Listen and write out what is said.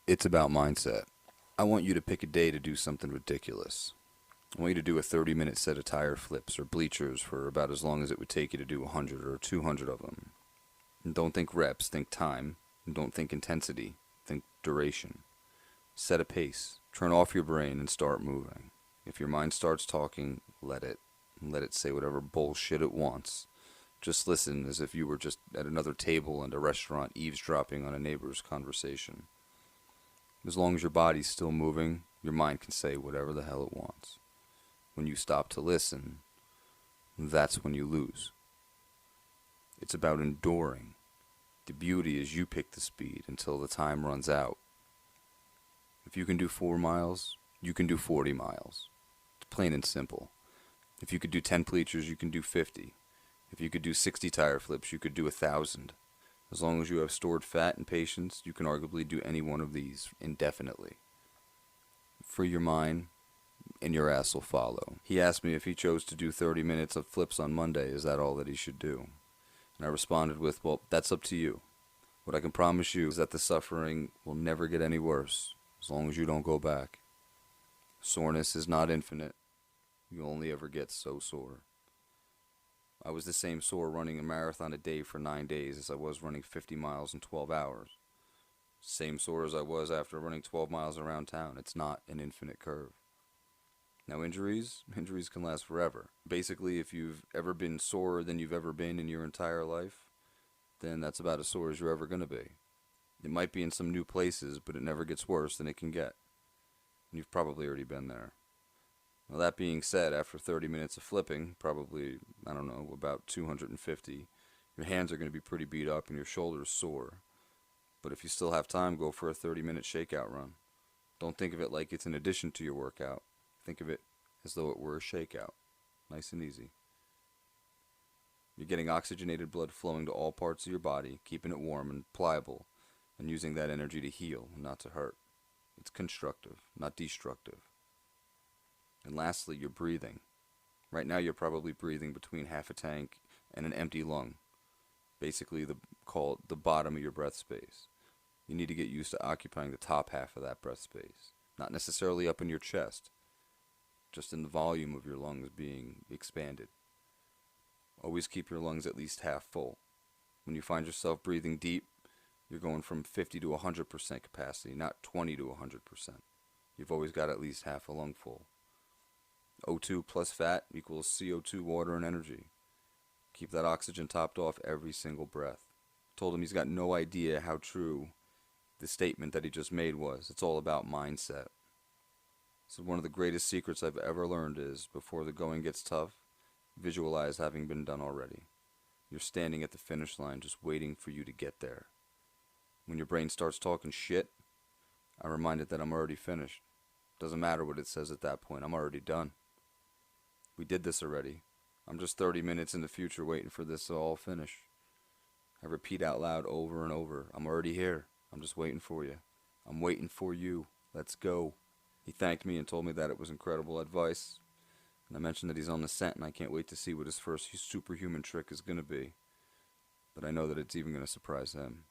It's about mindset. I want you to pick a day to do something ridiculous. I want you to do a 30-minute set of tire flips or bleachers for about as long as it would take you to do 100 or 200 of them. And don't think reps, think time. And don't think intensity, think duration. Set a pace. Turn off your brain and start moving. If your mind starts talking, let it. Let it say whatever bullshit it wants. Just listen as if you were just at another table in a restaurant eavesdropping on a neighbor's conversation. As long as your body's still moving, your mind can say whatever the hell it wants. When you stop to listen, that's when you lose. It's about enduring. The beauty is you pick the speed until the time runs out. If you can do 4 miles, you can do 40 miles. It's plain and simple. If you could do 10 bleachers, you can do 50. If you could do 60 tire flips, you could do 1,000. As long as you have stored fat and patience, you can arguably do any one of these indefinitely. Free your mind, and your ass will follow. He asked me if he chose to do 30 minutes of flips on Monday, is that all that he should do? And I responded with, well, that's up to you. What I can promise you is that the suffering will never get any worse, as long as you don't go back. Soreness is not infinite. You only ever get so sore. I was the same sore running a marathon a day for 9 days as I was running 50 miles in 12 hours. Same sore as I was after running 12 miles around town. It's not an infinite curve. Now injuries can last forever. Basically, if you've ever been sorer than you've ever been in your entire life, then that's about as sore as you're ever going to be. It might be in some new places, but it never gets worse than it can get. And you've probably already been there. Well, that being said, after 30 minutes of flipping, probably, about 250, your hands are going to be pretty beat up and your shoulders sore. But if you still have time, go for a 30-minute shakeout run. Don't think of it like it's an addition to your workout. Think of it as though it were a shakeout. Nice and easy. You're getting oxygenated blood flowing to all parts of your body, keeping it warm and pliable, and using that energy to heal, not to hurt. It's constructive, not destructive. And lastly, you're breathing. Right now you're probably breathing between half a tank and an empty lung. Basically called the bottom of your breath space. You need to get used to occupying the top half of that breath space. Not necessarily up in your chest, just in the volume of your lungs being expanded. Always keep your lungs at least half full. When you find yourself breathing deep, you're going from 50 to 100% capacity, not 20 to 100%. You've always got at least half a lung full. O2 plus fat equals CO2, water, and energy. Keep that oxygen topped off every single breath. Told him he's got no idea how true the statement that he just made was. It's all about mindset. So one of the greatest secrets I've ever learned is, before the going gets tough, visualize having been done already. You're standing at the finish line just waiting for you to get there. When your brain starts talking shit, I'm reminded that I'm already finished. Doesn't matter what it says at that point, I'm already done. We did this already. I'm just 30 minutes in the future waiting for this to all finish. I repeat out loud over and over, I'm already here. I'm just waiting for you. I'm waiting for you. Let's go. He thanked me and told me that it was incredible advice. And I mentioned that he's on the scent and I can't wait to see what his first superhuman trick is going to be. But I know that it's even going to surprise him.